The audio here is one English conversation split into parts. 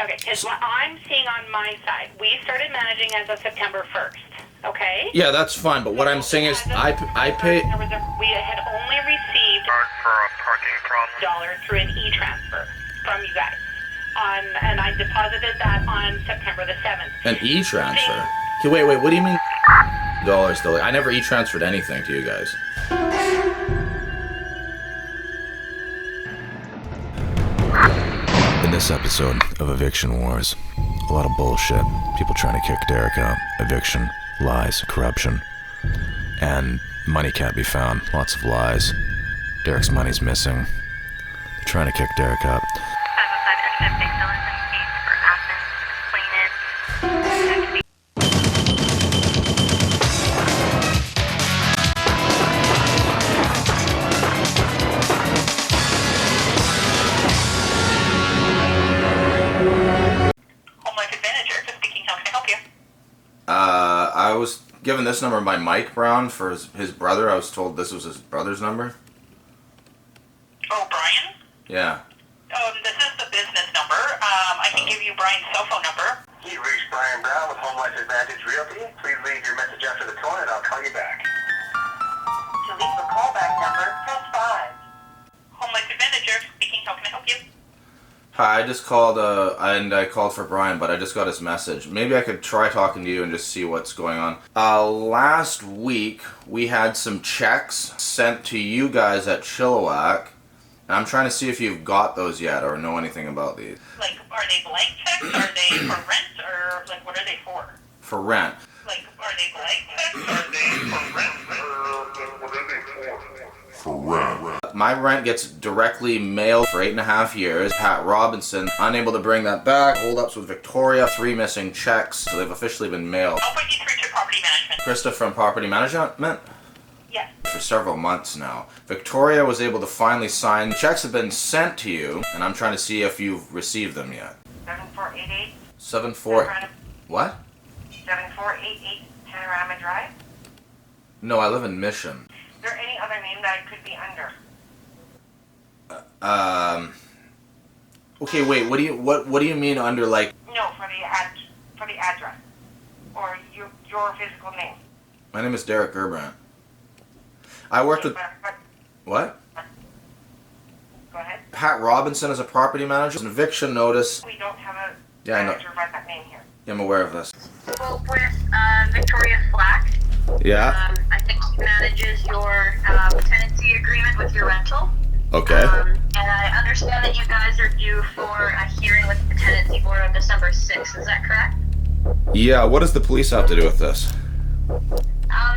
Okay, because what I'm seeing on my side, we started managing as of September 1st, okay? Yeah, that's fine, but what I'm saying is I pay... We had only received for a parking problem dollars through an e-transfer from you guys. And I deposited that on September the 7th. An e-transfer? Okay, wait, what do you mean dollars though? I never e-transferred anything to you guys. In this episode of Eviction Wars, a lot of bullshit. People trying to kick Derek out. Eviction, lies, corruption. And money can't be found. Lots of lies. Derek's money's missing. They're trying to kick Derek out. I was given this number by Mike Brown for his brother. I was told this was his brother's number. Oh, Brian? Yeah. This is the business number. I can give you Brian's cell phone number. You reached Brian Brown with Home Life Advantage Realty. Please leave your message after the tone and I'll call you back. To leave a callback number, press 5. Home Life Advantage speaking. How can I help you? Hi, I just called, and I called for Brian, but I just got his message. Maybe I could try talking to you and just see what's going on. Last week, we had some checks sent to you guys at Chilliwack, and I'm trying to see if you've got those yet or know anything about these. Like, are they blank checks? Are they for rent? Or, like, what are they for? For rent. Like, are they blank checks? Are they for rent? Or, what are they for? My rent gets directly mailed for 8.5 years. Pat Robinson, unable to bring that back. Hold-ups with Victoria, 3 missing checks, so they've officially been mailed. I'll put you through to property management. Krista from Property Management? Yes. For several months now. Victoria was able to finally sign. Checks have been sent to you, and I'm trying to see if you've received them yet. 7488. 74... What? 7488 Panorama Drive. No, I live in Mission. Is there any other name that it could be under? Okay, wait. What do you mean under, like? No, for the address or your physical name. My name is Derek Gerbrandt. I worked with. What? Go ahead. Pat Robinson is a property manager. An eviction notice. We don't have a Yeah, I know. manager by that name here. Yeah, I'm aware of this. Spoke with Victoria Flack. Yeah. I think she manages your tenancy agreement with your rental. Okay. And I understand that you guys are due for a hearing with the tenancy board on December 6th. Is that correct? Yeah. What does the police have to do with this?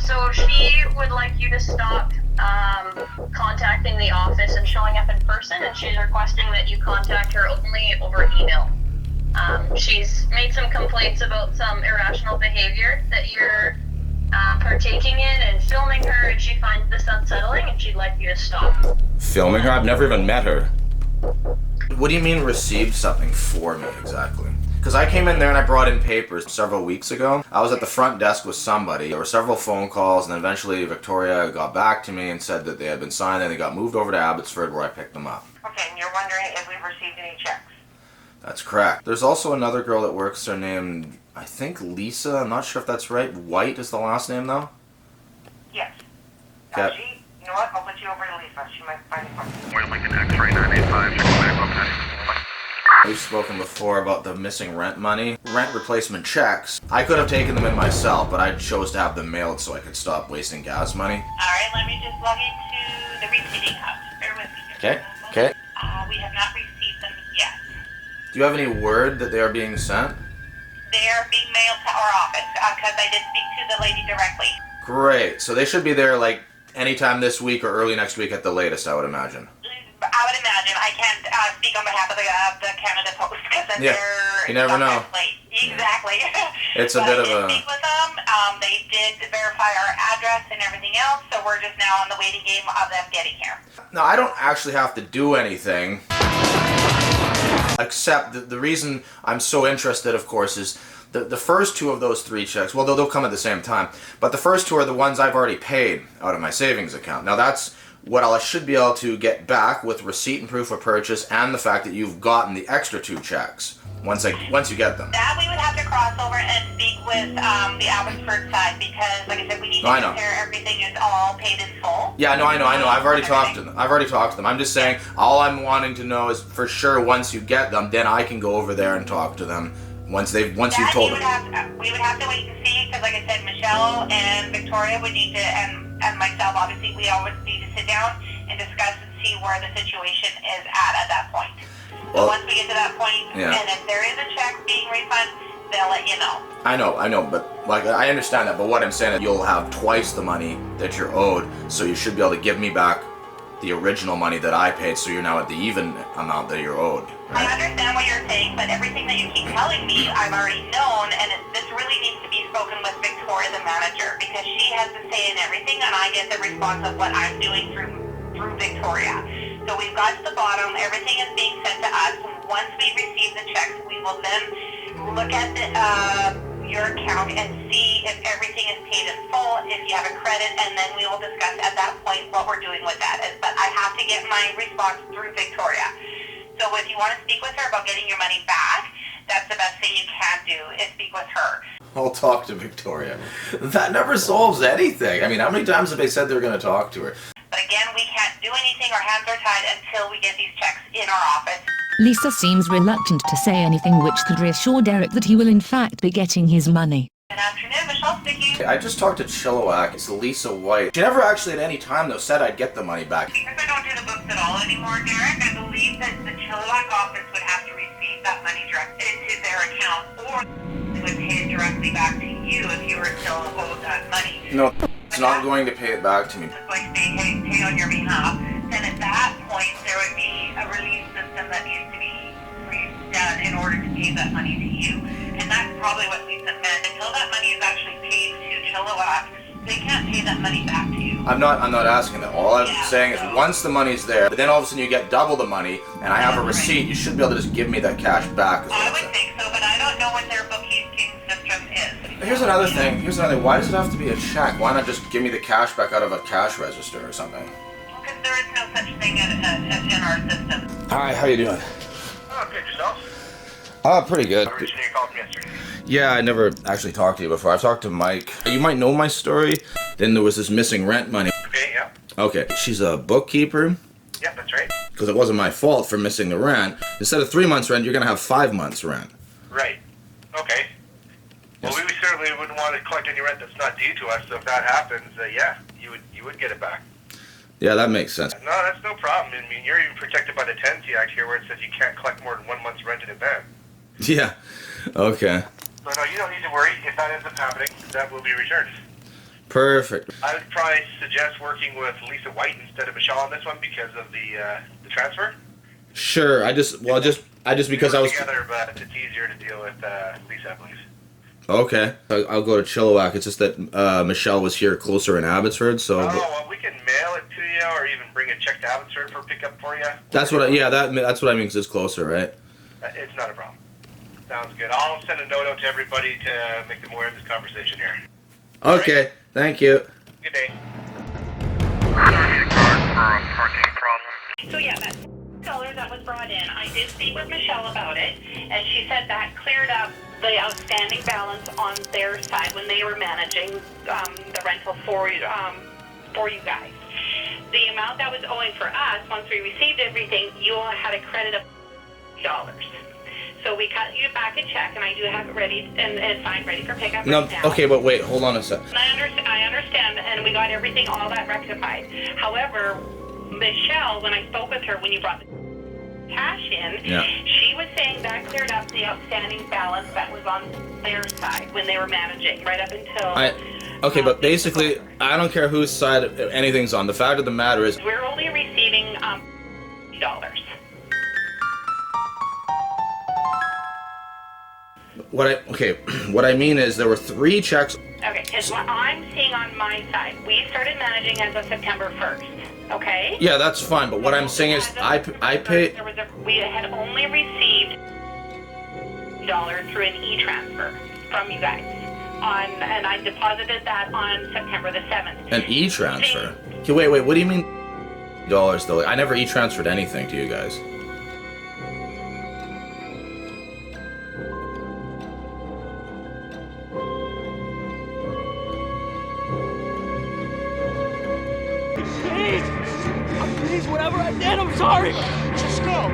So she would like you to stop contacting the office and showing up in person, and she's requesting that you contact her only over email. She's made some complaints about some irrational behavior that you're partaking in and filming her, and she finds this unsettling, and she'd like you to stop. Filming her? I've never even met her. What do you mean received something for me exactly? Because I came in there and I brought in papers several weeks ago. I was at the front desk with somebody. There were several phone calls, and then eventually Victoria got back to me and said that they had been signed and they got moved over to Abbotsford where I picked them up. Okay, and you're wondering if we've received any checks. That's correct. There's also another girl that works there named, I think Lisa. I'm not sure if that's right. White is the last name though? Yes. Okay. You know what? I'll put you over to Lisa. She might find it. We're Lincoln X-ray 985. Check back up. We've spoken before about the missing rent money. Rent replacement checks. I could have taken them in myself, but I chose to have them mailed so I could stop wasting gas money. Alright, let me just log into the receiving hub. Bear with me. Okay. Okay. We have not received them yet. Do you have any word that they are being sent? They are being mailed to our office because I did speak to the lady directly. Great. So they should be there like anytime this week or early next week at the latest, I would imagine. I would imagine. I can't speak on behalf of the Canada Post because they're you never know. late. Exactly. It's a bit of I did a... speak with them. They did verify our address and everything else, so we're just now on the waiting game of them getting here. No, I don't actually have to do anything. Except the reason I'm so interested, of course, is the first two of those 3 checks, well, they'll come at the same time, but the first 2 are the ones I've already paid out of my savings account. Now that's what I should be able to get back with receipt and proof of purchase and the fact that you've gotten the extra 2 checks once you get them. That we would have to cross over and speak with the Abbotsford side because, like I said, we need to I know. make sure everything is all paid in full. Yeah, I know. I've already talked to them. I'm just saying, all I'm wanting to know is for sure once you get them, then I can go over there and talk to them once you've told them. We would have to wait and see because, like I said, Michelle and Victoria would need to, and myself, obviously, we always need to sit down and discuss and see where the situation is at that point. So once we get to that point, Yeah. and if there is a check being refunded, they'll let you know. I know, but like I understand that. But what I'm saying is, you'll have twice the money that you're owed, so you should be able to give me back the original money that I paid. So you're now at the even amount that you're owed. I understand what you're saying, but everything that you keep telling me, I've already known, and this really needs to be spoken with Victoria, the manager, because she has the say in everything, and I get the response of what I'm doing through Victoria. So we've got to the bottom. Everything is being sent to us. Once we receive the checks, we will then look at your account and see if everything is paid in full, if you have a credit, and then we will discuss at that point what we're doing with that. But I have to get my response through Victoria. So if you want to speak with her about getting your money back, that's the best thing you can do is speak with her. I'll talk to Victoria. That never solves anything. I mean, how many times have they said they're going to talk to her? But again, we can't do anything. Our hands are tied until we get these checks in our office. Lisa seems reluctant to say anything which could reassure Derek that he will in fact be getting his money. Good afternoon, Michelle speaking. I just talked to Chilliwack. It's Lisa White. She never actually at any time, though, said I'd get the money back. Because I don't do the books at all anymore, Derek, I believe that the Chilliwack office would have to receive that money directly into their account, or they would pay it directly back to you if you were still owed that money. No, it's not going to pay it back to me. It's going to be paid on your behalf. Then at that point, there would be a release system that needs to be done in order to pay that money to you. And that's probably what Lisa meant. Until that money is actually paid to Chilliwack, they can't pay that money back to you. I'm not asking that. All I'm saying is once the money's there, then all of a sudden you get double the money, and I have a receipt, you should be able to just give me that cash back. I would think so, but I don't know what their bookkeeping system is. Here's another thing. Why does it have to be a check? Why not just give me the cash back out of a cash register or something? Because there is no such thing in our system. Hi, how you doing? Oh, good, yourself? Pretty good. Originally, you called me yesterday. Yeah, I never actually talked to you before. I've talked to Mike. You might know my story. Then there was this missing rent money. Okay, yeah. Okay, she's a bookkeeper. Yeah, that's right. Because it wasn't my fault for missing the rent. Instead of 3 months rent, you're going to have 5 months rent. Right. Okay. Well, we certainly wouldn't want to collect any rent that's not due to us, so if that happens, yeah, you would get it back. Yeah, that makes sense. No, that's no problem. I mean, you're even protected by the Tenancy Act here where it says you can't collect more than 1 month's rent in advance. Yeah, okay. So no, you don't need to worry. If that ends up happening, that will be returned. Perfect. I would probably suggest working with Lisa White instead of Michelle on this one because of the transfer. Sure, I just because I was... together, but it's easier to deal with Lisa, I believe. Okay, I'll go to Chilliwack. It's just that Michelle was here closer in Abbotsford, so... Oh, well, we can mail it to you or even bring a check to Abbotsford for pickup for you. That's what that's what I mean, 'cause it's closer, right? It's not a problem. Sounds good. I'll send a note out to everybody to make them aware of this conversation here. Okay, right. Thank you. Good day. So yeah, that $1 that was brought in, I did speak with Michelle about it, and she said that cleared up the outstanding balance on their side when they were managing the rental for you guys. The amount that was owing for us, once we received everything, you all had a credit of $. So we cut you back a check, and I do have it ready and signed, ready for pickup No, right now. okay, but wait, hold on a sec. And I understand, and we got everything, all that rectified. However, Michelle, when I spoke with her, when you brought the cash in, she was saying that cleared up the outstanding balance that was on their side when they were managing, right up until... Okay, but basically, I don't care whose side anything's on. The fact of the matter is... We're only receiving $. What I mean is there were 3 checks... Okay, because what I'm seeing on my side, we started managing as of September 1st, okay? Yeah, that's fine, but what I'm saying is I pay... We had only received $1 through an e-transfer from you guys. And I deposited that on September the 7th. An e-transfer? Okay, wait, what do you mean? $50 though. I never e-transferred anything to you guys. Please, whatever I did, I'm sorry. Just go.